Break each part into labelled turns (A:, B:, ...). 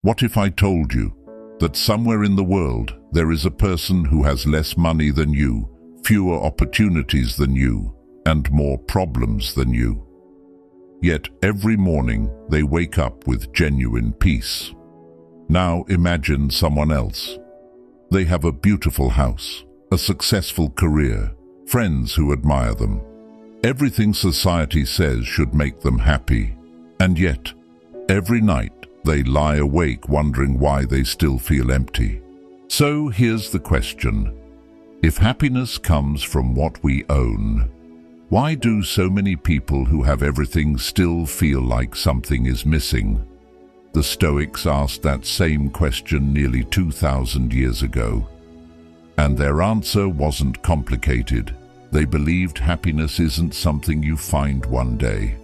A: What if I told you that somewhere in the world there is a person who has less money than you, fewer opportunities than you, and more problems than you? Yet every morning they wake up with genuine peace. Now imagine someone else. They have a beautiful house, a successful career, friends who admire them. Everything society says should make them happy, and yet every night they lie awake wondering why they still feel empty. So here's the question. If happiness comes from what we own, why do so many people who have everything still feel like something is missing? The Stoics asked that same question nearly 2,000 years ago. And their answer wasn't complicated. They believed happiness isn't something you find one day.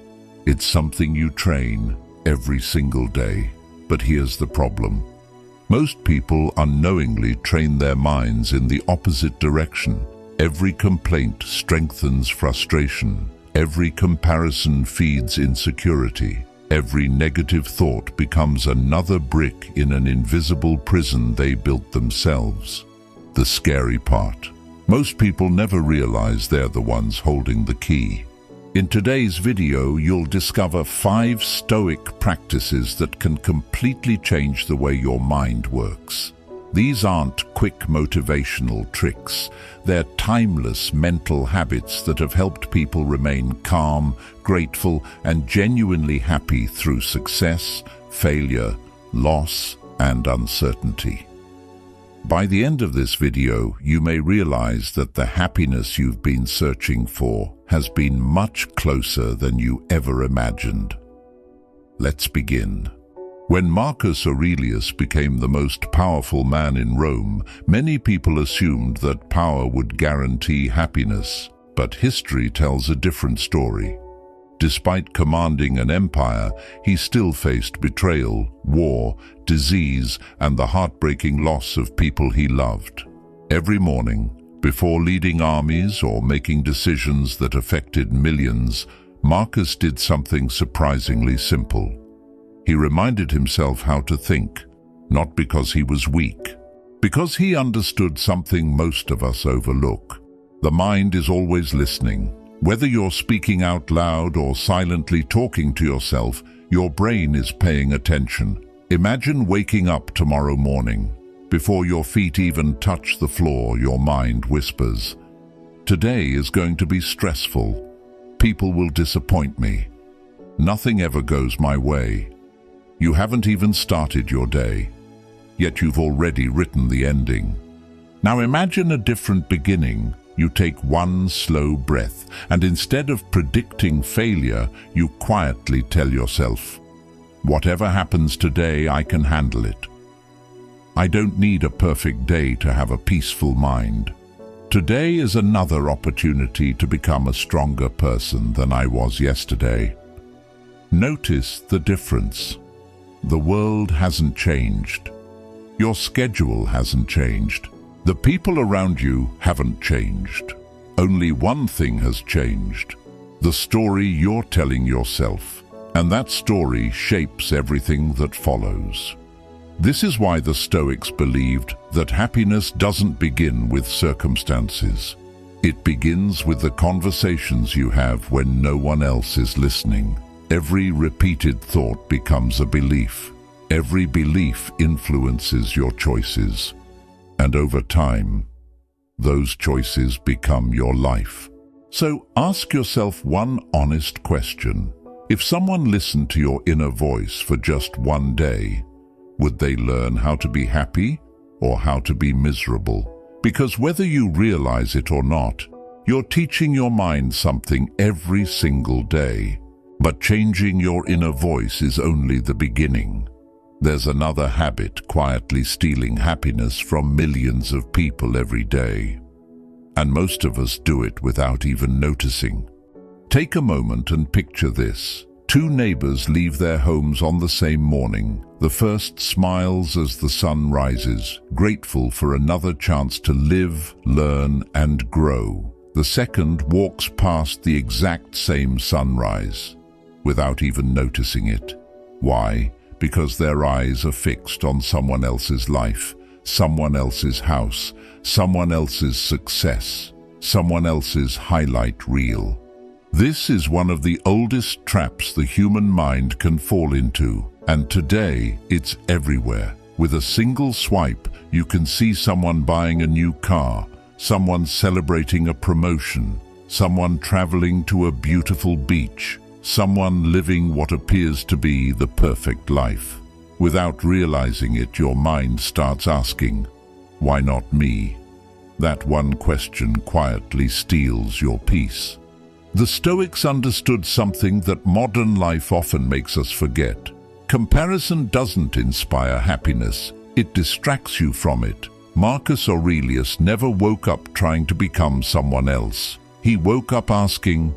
A: It's something you train every single day. But here's the problem. Most people unknowingly train their minds in the opposite direction. Every complaint strengthens frustration. Every comparison feeds insecurity. Every negative thought becomes another brick in an invisible prison they built themselves. The scary part. Most people never realize they're the ones holding the key. In today's video, you'll discover 5 Stoic practices that can completely change the way your mind works. These aren't quick motivational tricks. They're timeless mental habits that have helped people remain calm, grateful, and genuinely happy through success, failure, loss, and uncertainty. By the end of this video, you may realize that the happiness you've been searching for has been much closer than you ever imagined. Let's begin. When Marcus Aurelius became the most powerful man in Rome, many people assumed that power would guarantee happiness, but history tells a different story. Despite commanding an empire, he still faced betrayal, war, disease, and the heartbreaking loss of people he loved. Every morning, before leading armies or making decisions that affected millions, Marcus did something surprisingly simple. He reminded himself how to think, not because he was weak, because he understood something most of us overlook. The mind is always listening. Whether you're speaking out loud or silently talking to yourself, your brain is paying attention. Imagine waking up tomorrow morning. Before your feet even touch the floor, your mind whispers, "Today is going to be stressful. People will disappoint me. Nothing ever goes my way." You haven't even started your day, yet you've already written the ending. Now imagine a different beginning. You take one slow breath, and instead of predicting failure, you quietly tell yourself, "Whatever happens today, I can handle it. I don't need a perfect day to have a peaceful mind. Today is another opportunity to become a stronger person than I was yesterday." Notice the difference. The world hasn't changed. Your schedule hasn't changed. The people around you haven't changed. Only one thing has changed: the story you're telling yourself. And that story shapes everything that follows. This is why the Stoics believed that happiness doesn't begin with circumstances. It begins with the conversations you have when no one else is listening. Every repeated thought becomes a belief. Every belief influences your choices. And over time, those choices become your life. So ask yourself one honest question. If someone listened to your inner voice for just one day, would they learn how to be happy or how to be miserable? Because whether you realize it or not, you're teaching your mind something every single day. But changing your inner voice is only the beginning. There's another habit quietly stealing happiness from millions of people every day. And most of us do it without even noticing. Take a moment and picture this. 2 neighbors leave their homes on the same morning. The first smiles as the sun rises, grateful for another chance to live, learn, and grow. The second walks past the exact same sunrise, without even noticing it. Why? because their eyes are fixed on someone else's life, someone else's house, someone else's success, someone else's highlight reel. This is one of the oldest traps the human mind can fall into, and today it's everywhere. With a single swipe, you can see someone buying a new car, someone celebrating a promotion, someone traveling to a beautiful beach, someone living what appears to be the perfect life. Without realizing it, your mind starts asking, "Why not me?" That one question quietly steals your peace. The Stoics understood something that modern life often makes us forget. Comparison doesn't inspire happiness, it distracts you from it. Marcus Aurelius never woke up trying to become someone else. He woke up asking,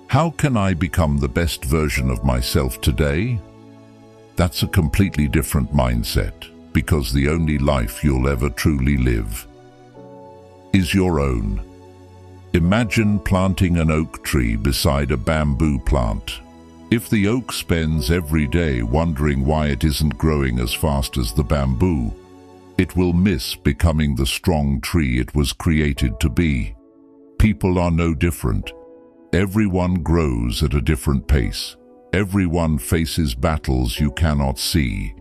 A: "How can I become the best version of myself today?" That's a completely different mindset, because the only life you'll ever truly live is your own. Imagine planting an oak tree beside a bamboo plant. If the oak spends every day wondering why it isn't growing as fast as the bamboo, it will miss becoming the strong tree it was created to be. People are no different. Everyone grows at a different pace. Everyone faces battles you cannot see.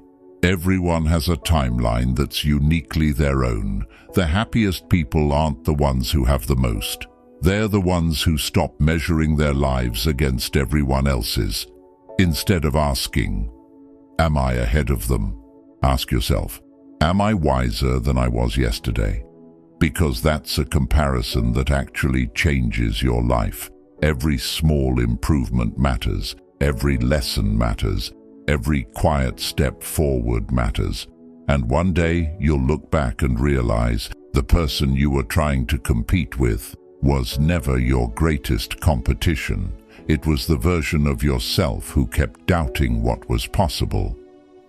A: Everyone has a timeline that's uniquely their own. The happiest people aren't the ones who have the most. They're the ones who stop measuring their lives against everyone else's. Instead of asking, "Am I ahead of them?" ask yourself, "Am I wiser than I was yesterday?" Because that's a comparison that actually changes your life. Every small improvement matters. Every lesson matters. Every quiet step forward matters. And one day you'll look back and realize the person you were trying to compete with was never your greatest competition. It was the version of yourself who kept doubting what was possible.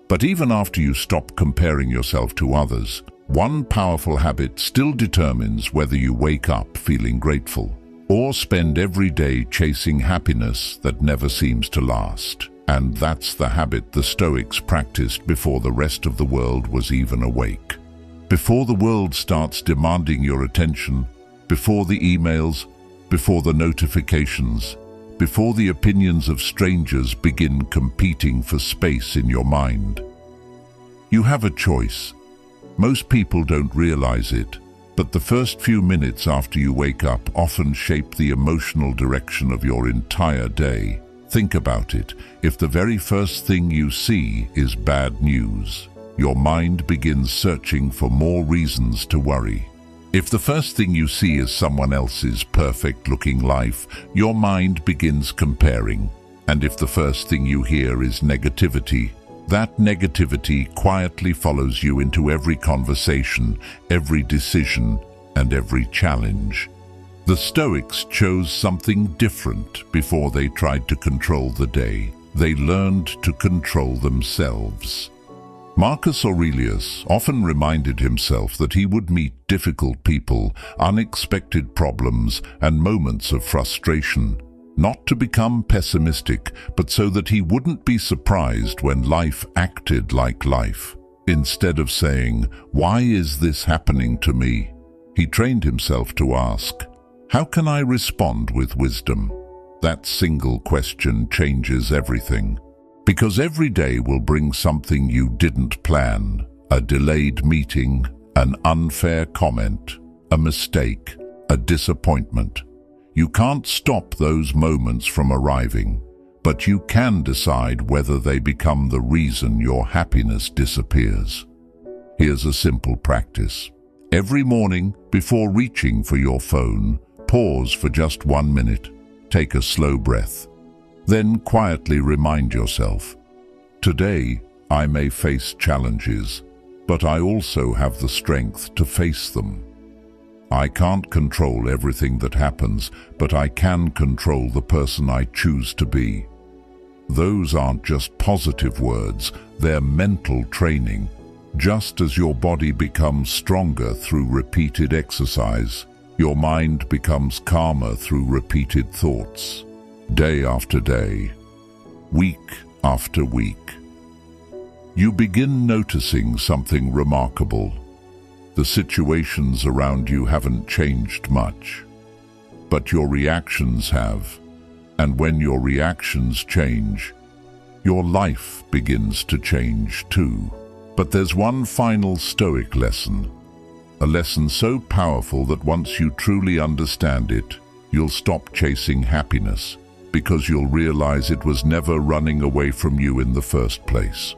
A: But even after you stop comparing yourself to others, one powerful habit still determines whether you wake up feeling grateful or spend every day chasing happiness that never seems to last. And that's the habit the Stoics practiced before the rest of the world was even awake. Before the world starts demanding your attention, before the emails, before the notifications, before the opinions of strangers begin competing for space in your mind. You have a choice. Most people don't realize it, but the first few minutes after you wake up often shape the emotional direction of your entire day. Think about it. If the very first thing you see is bad news, your mind begins searching for more reasons to worry. If the first thing you see is someone else's perfect-looking life, your mind begins comparing. And if the first thing you hear is negativity, that negativity quietly follows you into every conversation, every decision, and every challenge. The Stoics chose something different before they tried to control the day. They learned to control themselves. Marcus Aurelius often reminded himself that he would meet difficult people, unexpected problems, and moments of frustration, not to become pessimistic, but so that he wouldn't be surprised when life acted like life. Instead of saying, "Why is this happening to me?" he trained himself to ask, "How can I respond with wisdom?" That single question changes everything. Because every day will bring something you didn't plan, a delayed meeting, an unfair comment, a mistake, a disappointment. You can't stop those moments from arriving, but you can decide whether they become the reason your happiness disappears. Here's a simple practice. Every morning, before reaching for your phone, pause for just 1 minute. Take a slow breath. Then quietly remind yourself, "Today, I may face challenges, but I also have the strength to face them. I can't control everything that happens, but I can control the person I choose to be." Those aren't just positive words, they're mental training. Just as your body becomes stronger through repeated exercise, your mind becomes calmer through repeated thoughts. Day after day, week after week. you begin noticing something remarkable. The situations around you haven't changed much, but your reactions have. And when your reactions change, your life begins to change too. But there's one final Stoic lesson, a lesson so powerful that once you truly understand it, you'll stop chasing happiness, because you'll realize it was never running away from you in the first place.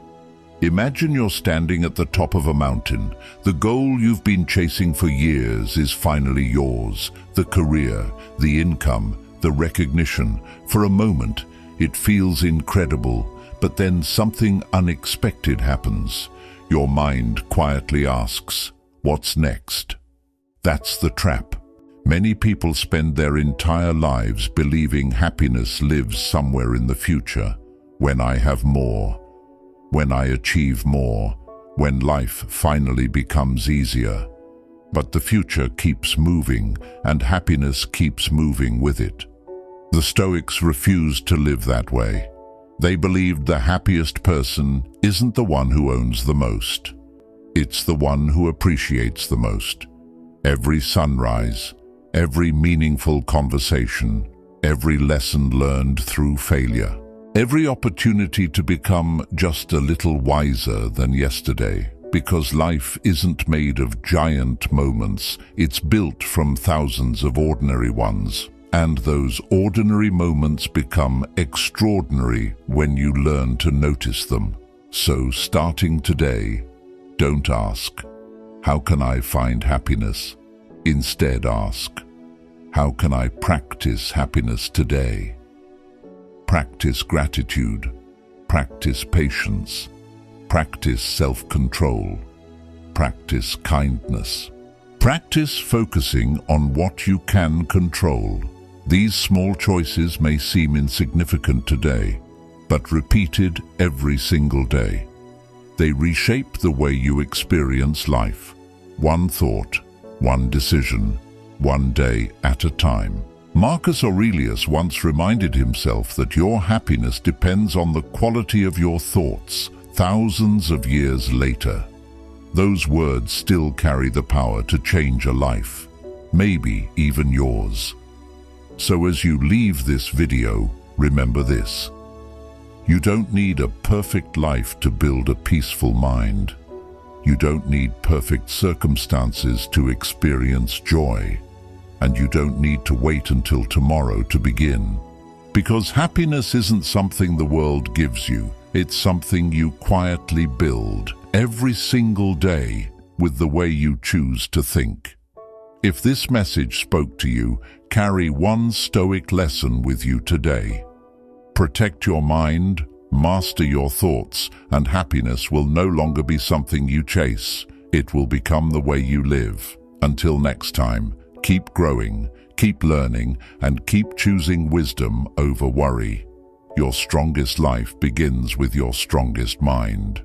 A: Imagine you're standing at the top of a mountain. The goal you've been chasing for years is finally yours. The career, the income, the recognition. For a moment, it feels incredible, but then something unexpected happens. Your mind quietly asks, "What's next?" That's the trap. Many people spend their entire lives believing happiness lives somewhere in the future, when I have more, when I achieve more, when life finally becomes easier. But the future keeps moving, and happiness keeps moving with it. The Stoics refused to live that way. They believed the happiest person isn't the one who owns the most. It's the one who appreciates the most. Every sunrise, every meaningful conversation, every lesson learned through failure. Every opportunity to become just a little wiser than yesterday, because life isn't made of giant moments, it's built from thousands of ordinary ones. And those ordinary moments become extraordinary when you learn to notice them. So starting today, don't ask, "How can I find happiness?" Instead ask, "How can I practice happiness today?" Practice gratitude, practice patience, practice self-control, practice kindness. Practice focusing on what you can control. These small choices may seem insignificant today, but repeated every single day, they reshape the way you experience life. One thought, one decision, one day at a time. Marcus Aurelius once reminded himself that your happiness depends on the quality of your thoughts. Thousands of years later, those words still carry the power to change a life, maybe even yours. So as you leave this video, remember this. You don't need a perfect life to build a peaceful mind. You don't need perfect circumstances to experience joy. And you don't need to wait until tomorrow to begin. Because happiness isn't something the world gives you. It's something you quietly build every single day with the way you choose to think. If this message spoke to you, carry one Stoic lesson with you today. Protect your mind, master your thoughts, and happiness will no longer be something you chase. It will become the way you live. Until next time, keep growing, keep learning, and keep choosing wisdom over worry. Your strongest life begins with your strongest mind.